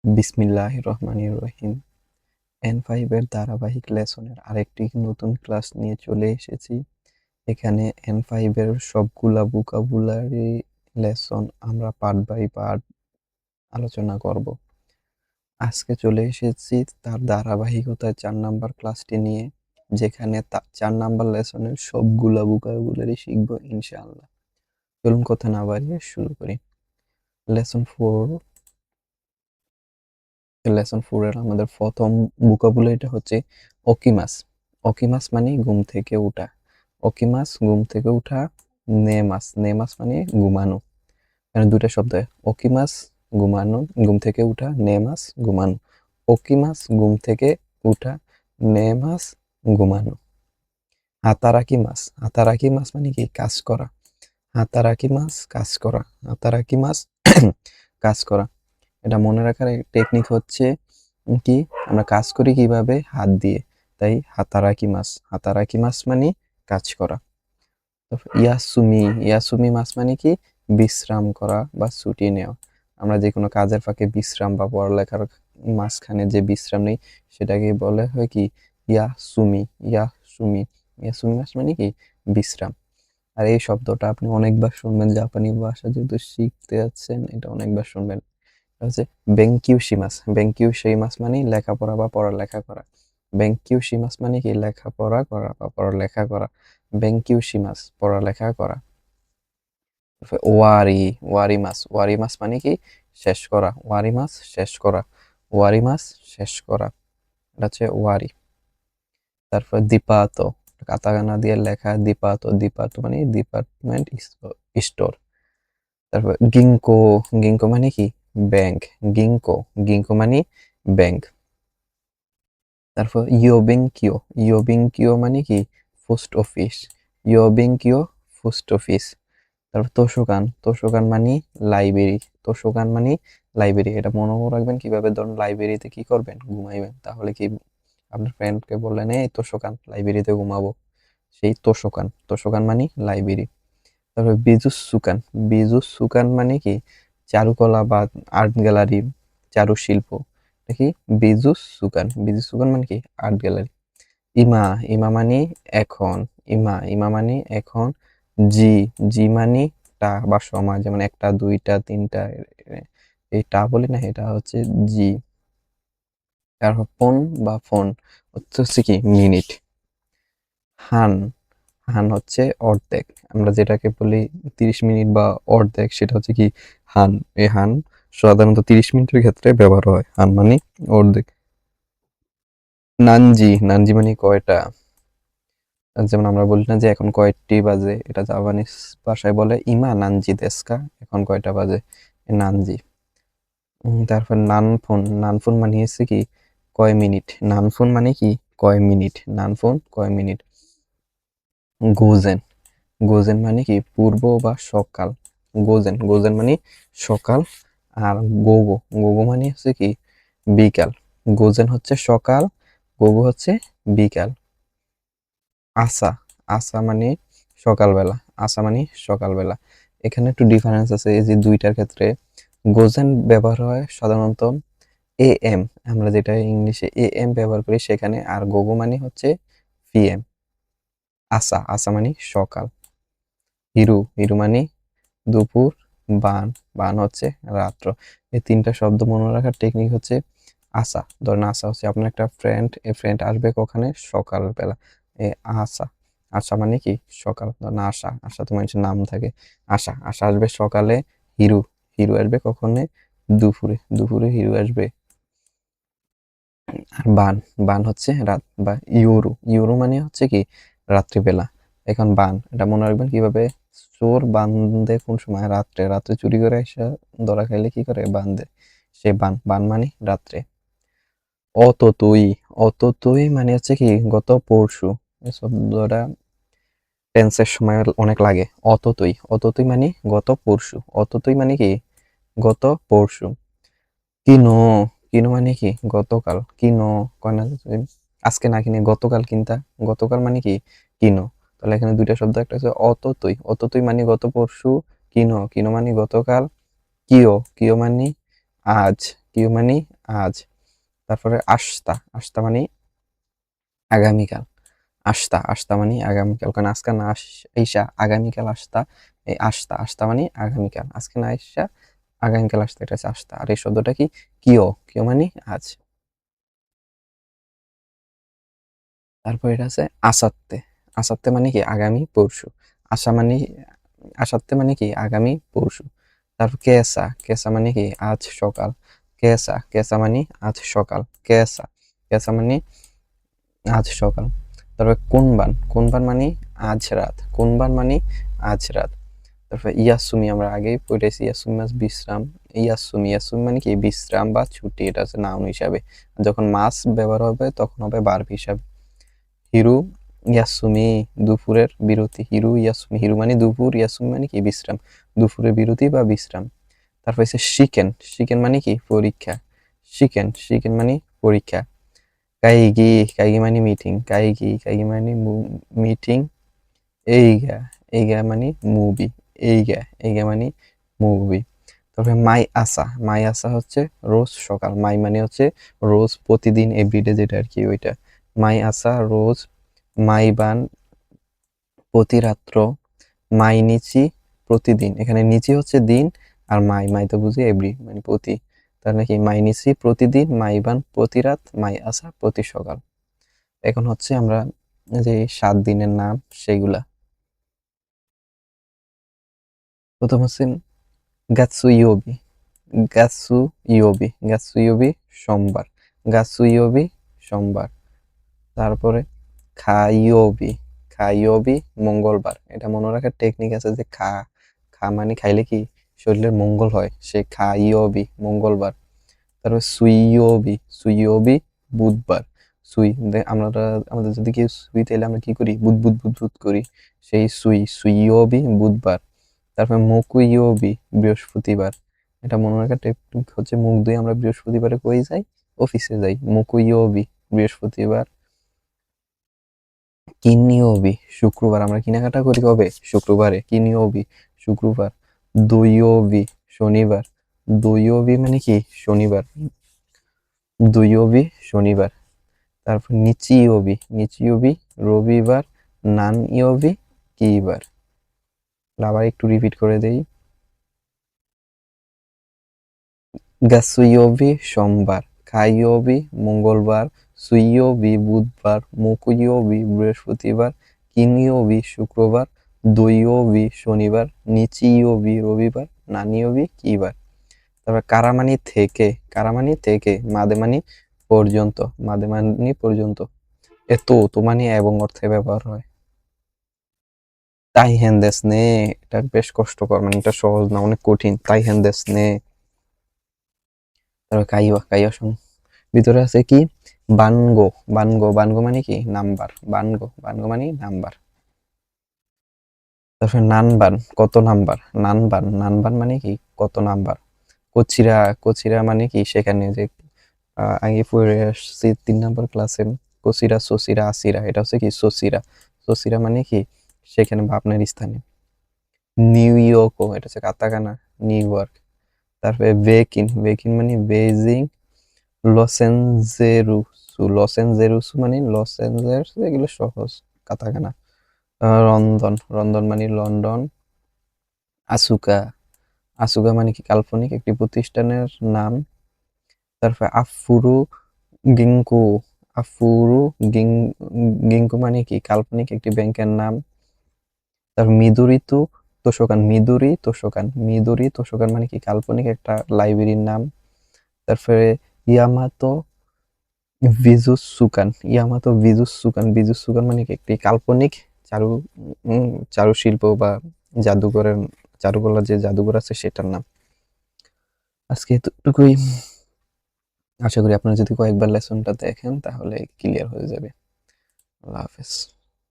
বিসমিল্লাহির রহমানির রহিম। N5 এর ধারাবাহিক লেসনের আরেকটি নতুন ক্লাস নিয়ে চলে এসেছি। এখানে N5 এর সবগুলা ভোকাবুলারি লেসন আমরা পার্ট বাই পার্ট আলোচনা করব। আজকে চলে এসেছি তার ধারাবাহিকতায় 4 নাম্বার ক্লাসটি নিয়ে, যেখানে 4 নাম্বার লেসনের সবগুলা ভোকাবুলারি শিখব ইনশাআল্লাহ। চলুন কথা না বাড়িয়ে শুরু করি। লেসন 4 এর আমাদের প্রথম ভোকাবুলারিটা হচ্ছে অকিমাস। অকিমাস মানে ঘুম থেকে ওঠা। অকিমাস ঘুম থেকে ওঠা। নেমাস, নেমাস মানে ঘুমানো। এখানে দুইটা শব্দ, অকিমাস ঘুমানো, ঘুম থেকে ওঠা, নেমাস ঘুমানো। অকিমাস ঘুম থেকে ওঠা, নেমাস ঘুমানো। হাতারাকি মাস, হাতারাকি মাস মানে কি? কাজ করা। হাতারাকি মাস কাজ করা, হাতারাকি মাস কাজ করা। এটা মনে রাখার টেকনিক হচ্ছে কি, আমরা কাজ করি কিভাবে? হাত দিয়ে। তাই হাতারাকি মাস, হাতারাকি মাস মানে কাজ করা। ইয়াসুমি, ইয়াসুমি মাস মানে কি? বিশ্রাম করা বা ছুটি নেওয়া। আমরা যে কোনো কাজের ফাঁকে বিশ্রাম বা পড়ালেখার মাঝখানে যে বিশ্রাম নেই সেটাকে বলে হয় কি? ইয়াসুমি, ইয়াসুমি। ইয়াসুমি মাস মানে কি? বিশ্রাম। আর এই শব্দটা আপনি অনেকবার শুনবেন, জাপানি ভাষা যেহেতু শিখতে যাচ্ছেন এটা অনেকবার শুনবেন। হচ্ছে বেঙ্কিউশিমাস, বেঙ্কিউশিমাস মানে লেখাপড়া বা পড়ালেখা করা। বেঙ্কিউশিমাস মানে কি? লেখাপড়া করা বা পড়ালেখা করা। বেঙ্কিউশিমাস পড়ালেখা করা। ওয়ারি, ওয়ারিমাস, ওয়ারিমাস মানে কি? শেষ করা। ওয়ারিমাস শেষ করা, ওয়ারিমাস শেষ করা। এটা হচ্ছে ওয়ারি। তারপর দীপাতো, কাতাকানা দিয়ে লেখা দীপাতো, দীপাতো মানে ডিপার্টমেন্ট স্টোর। তারপর গিঙ্কো, গিঙ্কো মানে কি? ব্যাংক। গিঙ্কো, গিঙ্কো মানে ব্যাংক। তারপর ইয়োবিংকিও, ইয়োবিংকিও মানে কি? Post office. ইয়োবিংকিও পোস্ট অফিস। তারপর তোষকান, তোষকান মানে লাইব্রেরি। তোষকান মানে লাইব্রেরি। এটা মনে রাখবেন কিভাবে, ধরুন লাইব্রেরিতে কি করবেন? ঘুমাইবেন। তাহলে কি আপনার ফ্রেন্ডকে বললেন এই তোষকান, লাইব্রেরিতে ঘুমাবো, সেই তোষকান, তোষকান মানে লাইব্রেরি। তারপর বিজুৎসুকান, বিজুৎসুকান মানে কি? চারুকলা বা আর্ট গ্যালারি, চারুশিল্প। দেখি বিজুৎসুকান, বিজুৎসুকান মানে কি? Art gallery. ইমা, ইমা মানে এখন। ইমা, ইমা মানে এখন। জি, জি মানে টা বা সময়, যেমন একটা, দুইটা, তিনটা, এই টা বলি না, এটা হচ্ছে জি। তারপর ফোন বা ফোন হচ্ছে কি? মিনিট। হান, হান হচ্ছে অর্ধেক। আমরা যেটাকে বলি 30 মিনিট বা অর্ধেক, সেটা হচ্ছে কি? হান। এই হান সাধারণত 30 মিনিটের ক্ষেত্রে ব্যবহার হয়। হান মানে অর্ধেক। নানজি, নানজি মানে কয়টা। যেমন আমরা বলি না যে এখন কয়টি বাজে, এটা জাপানিজ ভাষায় বলে ইমা নানজি দেস্কা, এখন কয়টা বাজে, নানজি। তারপর নানফোন, নানফোন মানে হচ্ছে কি? কয় মিনিট। নানফোন মানে কি? কয় মিনিট। নানফোন কয় মিনিট। গোজেন, গোজেন মানে কি? পূর্ব বা সকাল। গোজেন, গোজেন মানে সকাল। আর গোগো, গোগো মানে হচ্ছে কি? বিকাল। গোজেন হচ্ছে সকাল, গোগো হচ্ছে বিকাল। আসা, আসা মানে সকালবেলা। আসা মানে সকালবেলা। এখানে একটু ডিফারেন্স আছে, এই যে দুইটার ক্ষেত্রে গোজেন ব্যবহার হয় সাধারণত এএম, আমরা যেটা ইংলিশে এএম ব্যবহার করি সেখানে, আর গোগো মানে হচ্ছে পিএম। আসা, আসা মানে সকাল। হিরু, হিরু মানে দুপুর। বান, বান হচ্ছে রাত্র। এই তিনটা শব্দ মনে রাখার টেকনিক হচ্ছে আসা। ধরেন আসা হচ্ছে আপনার একটা ফ্রেন্ড, এই ফ্রেন্ড আসবে কখনো? সকালবেলা। এ আসা, আশা মানে কি? সকাল। ধরেন আশা, আশা তো মানুষের নাম থাকে। আশা, আশা আসবে সকালে। হিরু, হিরু আসবে কখনো? দুপুরে, দুপুরে হিরু আসবে। আর বান, বান হচ্ছে রাত বা ইউরু, ইউরু মানে হচ্ছে কি? রাত্রিবেলা। এখন বান, এটা মনে রাখবেন কিভাবে? চোর বান্ধে কোন সময়? রাত্রে। রাত্রে চুরি করে এসে ধরা খাইলে কি করে? বান্ধে। সে বান, বান মানে রাত্রে। অততুই, অততুই মানে হচ্ছে কি? গত পরশু। এই শব্দটা টেন্সের সময় অনেক লাগে। অততুই, অততুই মানে গত পরশু। অততুই মানে কি? গত পরশু। কিনো, কিনো মানে কি? গতকাল। কিনো কয় না যে আজকে না কিনে গতকাল কিনতা, গতকাল মানে কি? কিনো। তাহলে এখানে দুইটা শব্দ, একটা হচ্ছে অততুই, অততুই মানে গত পরশু। কিনো, কিনো মানে গতকাল। কিও, কিও মানে আজ, কিও মানে আজ। তারপরে আস্তা, আস্তা মানে আগামীকাল। আস্তা, আস্তা মানে আগামীকাল, কারণ আজকে না আইসা আগামীকাল আস্তা, এই আস্তা, আস্তা মানে আগামীকাল, আজকে না আইসা আগামীকাল আসতে, এটা হচ্ছে আস্তা। আর এই শব্দটা কি? কিয়, কিয় মানে আজ। তারপর এটা আছে আসাত্তে, আসাত্তে মানে কি? আগামী পরশু। আশা মানে, আসাত্তে মানে কি? আগামী পরশু। তারপর কেসা, কেসা মানে কি? আজ সকাল। কেসা, কেসা মানে আজ সকাল। কেসা, কেসা মানে আজ সকাল। তারপর কোনবান, কোনবান মানে আজ রাত। কোনবান মানে আজ রাত। তারপর ইয়াসুমি, আমরা আগেই পড়েছি ইয়াসুমি মাস বিশ্রাম। ইয়াসুমি, ইয়াসুমি মানে কি? বিশ্রাম বা ছুটি, এটা হচ্ছে নাউন হিসাবে। যখন মাস ব্যবহার হবে তখন হবে ভার্ব হিসাবে। হিরু ইয়াসুমি, দুপুরের বিরতি। হিরু ইয়াসুমি, হিরু মানে দুপুর, ইয়াসুমি মানে কি? বিশ্রাম, দুপুরের বিরতি বা বিশ্রাম। তারপর হচ্ছে শিকেন, শিকেন মানে কি? পরীক্ষা। শিকেন, শিকেন মানে পরীক্ষা। কাইগি, কাইগি মানে মিটিং। কাইগি, কাইগি মানে মিটিং। এইগা, এইগা মানে মুভি। এইগা, এইগা মানে মুভি। তারপরে মাই আসা, মাই আসা হচ্ছে রোজ সকাল। মাই মানে হচ্ছে রোজ, প্রতিদিন, এভরিডে যেটা আর কি ওইটা। মাই আসা রোজ। মাই বান প্রতি রাত্র। মাই নিচি প্রতিদিন, এখানে নিচি হচ্ছে দিন, আর মাই, মাই তো বুঝি এভরি মানে প্রতি। তাহলে কি? মাই নিচি প্রতিদিন, মাই বান প্রতি রাত, মাই আসা প্রতি সকাল। এখন হচ্ছে আমরা যে 7 দিনের নাম সেগুলা। প্রথম হচ্ছে গাতসুইয়োবি, গাতসুইয়োবি, গাতসুইয়োবি সোমবার। গাতসুইয়োবি সোমবার। তারপরে খাইয়োবি, খাইয়োবি মঙ্গলবার। এটা মনে রাখার টেকনিক আছে যে খা, খা মানে খাইলে কি শরীরের মঙ্গল হয়, সে খাইয়োবি মঙ্গলবার। তারপর সুইয়োবি, সুইয়োবি বুধবার। সুই আমরা, আমাদের যদি কেউ সুই তাইলে আমরা কি করি? বুধ বুধ বুধ বুধ করি, সেই সুই, সুইয়োবি বুধবার। তারপর মুকুইয়োবি বৃহস্পতিবার। এটা মনে রাখার টেকনিক হচ্ছে মুখ দিয়ে আমরা বৃহস্পতিবারে কই যাই? অফিসে যাই। মুকুইয়োবি বৃহস্পতিবার। কিনিওবি শুক্রবার, আমরা কেনাকাটা করি কবে? শুক্রবারে। কিনিওবি শুক্রবার। দইওবি শনিবার। দইওবি মানে কি? শনিবার। দইওবি শনিবার। তারপর নিচিওবি, নিচিওবি রবিবার। নানইওবি কি বার? আবার একটু রিপিট করে দেই। গাসুইওবি সোমবার, খাইওবি মঙ্গলবার, সুইওবি বুধবার, মুকুইওবি বৃহস্পতিবার, কিনিওবি শুক্রবার, দইওবি শনিবার, নিচিওবি রবিবার, নানিওবি কিবার। তারপর কারামানি থেকে, কারামানি থেকে, মাদেমানি পর্যন্ত, মাদেমানি পর্যন্ত। এত তো মানে এবং অর্থে ব্যবহার হয়। তাই হেন দেশ নে, এটা বেশ কষ্টকর, মানে এটা সহজ না, অনেক কঠিন। তাই হেন দেশ নে। তারপর কাইওয়া, কাইওয়া ভিতরে আছে কি? বানগো, বানগো, বানগো মানে কি? নাম্বার। বানগো, বানগো মানে নাম্বার। তারপর নানবান, কত নাম্বার। নানবান, নানবান মানে কি? কত নাম্বার। কচিরা, কচিরা মানে কি? সেখানে যে আগে পড়ে আসছি 3 নম্বর ক্লাসে, কচিরা, সচিরা, আসিরা, এটা হচ্ছে কি? সচিরা। সচিরা মানে কি? সেখানে বা আপনার স্থানে। নিউ ইয়র্কও, এটা হচ্ছে কাতাকানা, নিউ ইয়র্ক। তারপরে বেকিন, বেকিন মানে বেজিং। লস এঞ্জেলুসু, লস এঞ্জেলুসু মানে লস এঞ্জেলস, এগুলো সহজ কাতাকানা। রন্ধন, রন্ধন মানে লন্ডন। আসুকা, আসুকা মানে কি? কাল্পনিক একটি প্রতিষ্ঠানের নাম। তারপরে আফুরু গিঙ্কু, আফুরু গিং গিঙ্কু মানে কি? কাল্পনিক একটি ব্যাংকের নাম। তারপর মিদুরিতু তোষকান, মিদুরি তোষকান, মিদুরি তোষকান মানে কি? কাল্পনিক একটা লাইব্রেরির নাম। তারপরে ইয়ামাতো ভিজুসুকান, ইয়ামাতো ভিজুসুকান, ভিজুসুকান মানে কি? একটি কাল্পনিক চারু চারুশিল্প বা জাদুঘরের, চারুকলার যে জাদুঘর আছে সেটার নাম। আজকে এতটুকুই। আশা করি আপনারা যদি কয়েকবার লেসনটা দেখেন তাহলে ক্লিয়ার হয়ে যাবে। আল্লাহ হাফেজ।